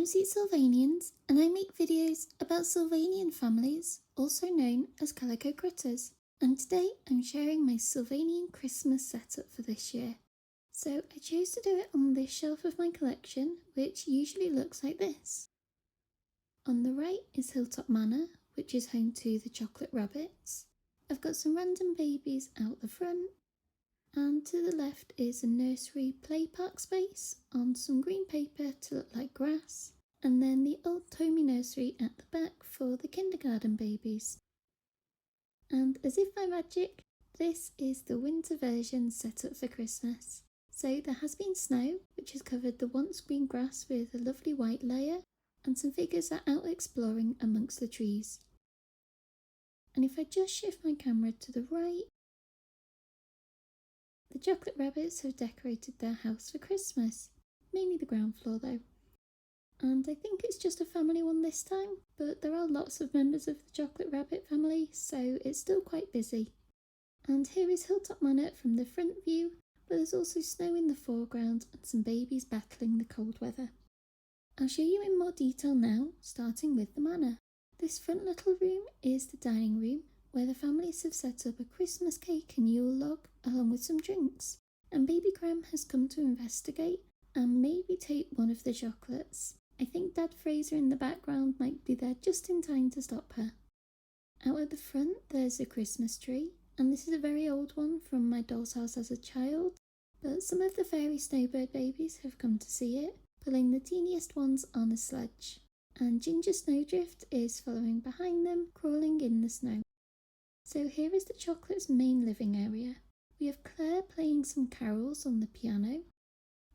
I'm Sylvanians, and I make videos about Sylvanian families, also known as Calico critters. And today I'm sharing my Sylvanian Christmas setup for this year. So I chose to do it on this shelf of my collection, which usually looks like this. On the right is Hilltop Manor, which is home to the chocolate rabbits. I've got some random babies out the front. And to the left is a nursery play park space on some green paper to look like grass, and then the old Tommy nursery at the back for the kindergarten babies. And as if by magic, this is the winter version set up for Christmas. So there has been snow, which has covered the once green grass with a lovely white layer, and some figures are out exploring amongst the trees. And if I just shift my camera to the right, the chocolate rabbits have decorated their house for Christmas, mainly the ground floor though. And I think it's just a family one this time, but there are lots of members of the chocolate rabbit family, so it's still quite busy. And here is Hilltop Manor from the front view, but there's also snow in the foreground and some babies battling the cold weather. I'll show you in more detail now, starting with the manor. This front little room is the dining room, where the families have set up a Christmas cake and Yule log along with some drinks, and baby Graham has come to investigate and maybe take one of the chocolates. I think Dad Fraser in the background might be there just in time to stop her. Out at the front there's a Christmas tree, and this is a very old one from my doll's house as a child, but some of the fairy snowbird babies have come to see it, pulling the teeniest ones on a sledge, and Ginger Snowdrift is following behind them, crawling in the snow. So here is the chocolate's main living area. We have Claire playing some carols on the piano.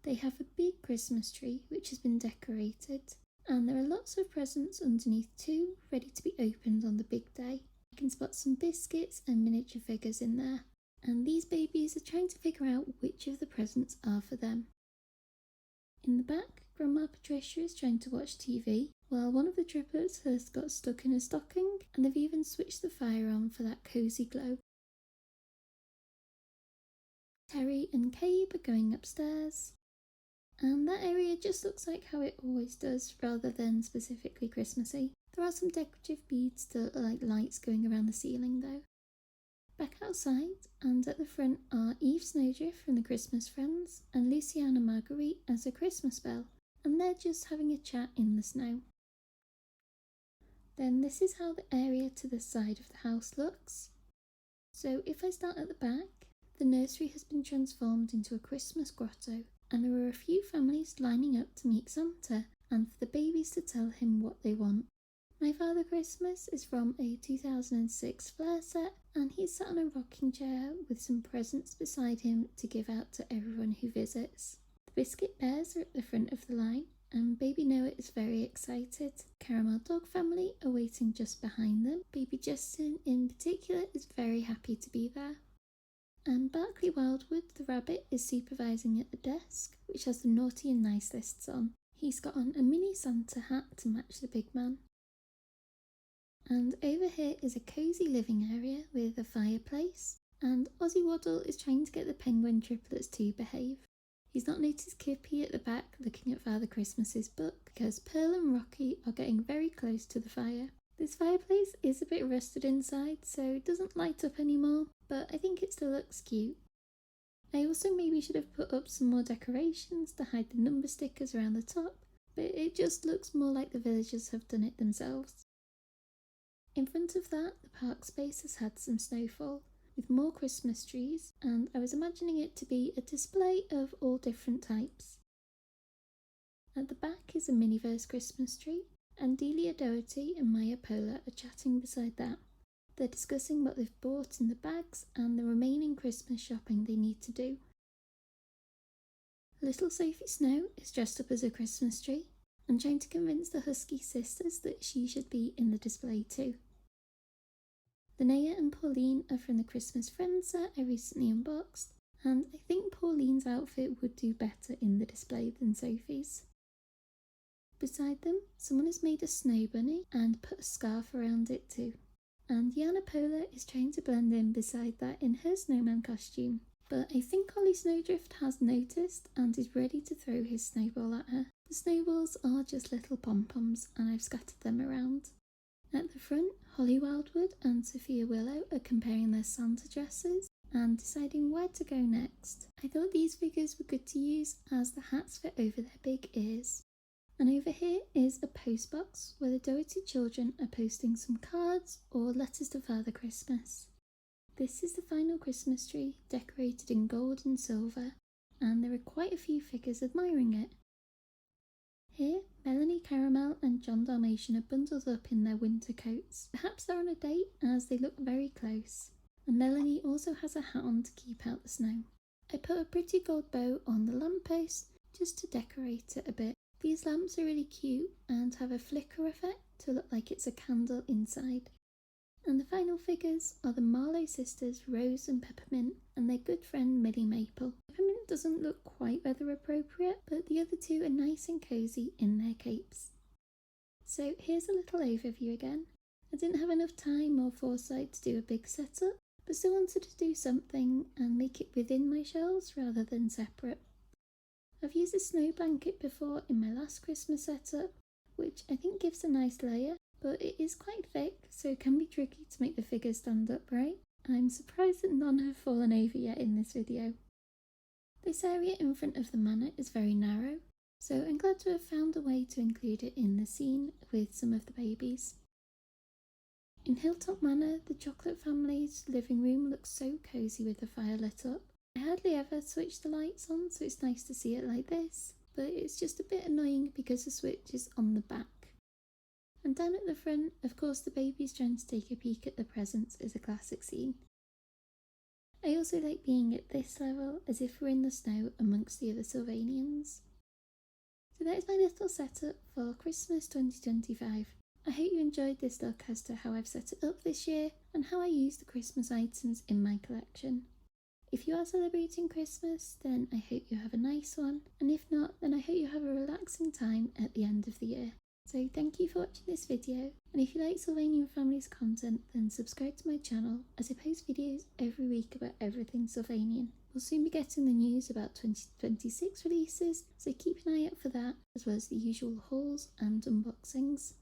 They have a big Christmas tree which has been decorated, and there are lots of presents underneath too, ready to be opened on the big day. You can spot some biscuits and miniature figures in there, and these babies are trying to figure out which of the presents are for them. In the back, Grandma Patricia is trying to watch TV, while one of the triplets has got stuck in a stocking, and they've even switched the fire on for that cosy glow. Terry and Cabe are going upstairs, and that area just looks like how it always does, rather than specifically Christmassy. There are some decorative beads that are like lights going around the ceiling though. Back outside, and at the front are Eve Snowdrift from the Christmas Friends and Luciana Marguerite as a Christmas bell, and they're just having a chat in the snow. Then this is how the area to the side of the house looks. So if I start at the back, the nursery has been transformed into a Christmas grotto, and there are a few families lining up to meet Santa and for the babies to tell him what they want. My Father Christmas is from a 2006 Flair set, and he's sat on a rocking chair with some presents beside him to give out to everyone who visits. The Biscuit Bears are at the front of the line, and baby Noah is very excited. Caramel Dog family are waiting just behind them. Baby Justin in particular is very happy to be there. And Barkley Wildwood the rabbit is supervising at the desk, which has the naughty and nice lists on. He's got on a mini Santa hat to match the big man. And over here is a cosy living area with a fireplace, and Ozzy Waddle is trying to get the penguin triplets to behave. He's not noticed Kippy at the back looking at Father Christmas's book, because Pearl and Rocky are getting very close to the fire. This fireplace is a bit rusted inside, so it doesn't light up anymore, but I think it still looks cute. I also maybe should have put up some more decorations to hide the number stickers around the top, but it just looks more like the villagers have done it themselves. In front of that, the park space has had some snowfall, with more Christmas trees, and I was imagining it to be a display of all different types. At the back is a Miniverse Christmas tree, and Delia Doherty and Maya Pola are chatting beside that. They're discussing what they've bought in the bags and the remaining Christmas shopping they need to do. Little Sophie Snow is dressed up as a Christmas tree and trying to convince the Husky sisters that she should be in the display too. Linnea and Pauline are from the Christmas Friends set I recently unboxed, and I think Pauline's outfit would do better in the display than Sophie's. Beside them, someone has made a snow bunny and put a scarf around it too. And Yana Pola is trying to blend in beside that in her snowman costume. But I think Ollie Snowdrift has noticed and is ready to throw his snowball at her. The snowballs are just little pom-poms and I've scattered them around. At the front, Holly Wildwood and Sophia Willow are comparing their Santa dresses and deciding where to go next. I thought these figures were good to use as the hats fit over their big ears. And over here is a postbox where the Doherty children are posting some cards or letters to Father Christmas. This is the final Christmas tree, decorated in gold and silver, and there are quite a few figures admiring it. Here, Melanie Caramel and John Dalmatian are bundled up in their winter coats. Perhaps they're on a date as they look very close. And Melanie also has a hat on to keep out the snow. I put a pretty gold bow on the lamppost just to decorate it a bit. These lamps are really cute and have a flicker effect to look like it's a candle inside. And the final figures are the Marlowe sisters, Rose and Peppermint, and their good friend Millie Maple. Peppermint doesn't look quite weather appropriate, but the other two are nice and cosy in their capes. So here's a little overview again. I didn't have enough time or foresight to do a big setup, but still wanted to do something and make it within my shelves rather than separate. I've used a snow blanket before in my last Christmas setup, which I think gives a nice layer, but it is quite thick, so it can be tricky to make the figures stand upright. I'm surprised that none have fallen over yet in this video. This area in front of the manor is very narrow, so I'm glad to have found a way to include it in the scene with some of the babies. In Hilltop Manor, the Chocolate family's living room looks so cosy with the fire lit up. I hardly ever switch the lights on, so it's nice to see it like this, but it's just a bit annoying because the switch is on the back. And down at the front, of course, the babies trying to take a peek at the presents is a classic scene. I also like being at this level as if we're in the snow amongst the other Sylvanians. So that is my little setup for Christmas 2025. I hope you enjoyed this look as to how I've set it up this year and how I use the Christmas items in my collection. If you are celebrating Christmas, then I hope you have a nice one, and if not, then I hope you have a relaxing time at the end of the year. So thank you for watching this video, and if you like Sylvanian Families content, then subscribe to my channel as I post videos every week about everything Sylvanian. We'll soon be getting the news about 2026 releases, so keep an eye out for that, as well as the usual hauls and unboxings.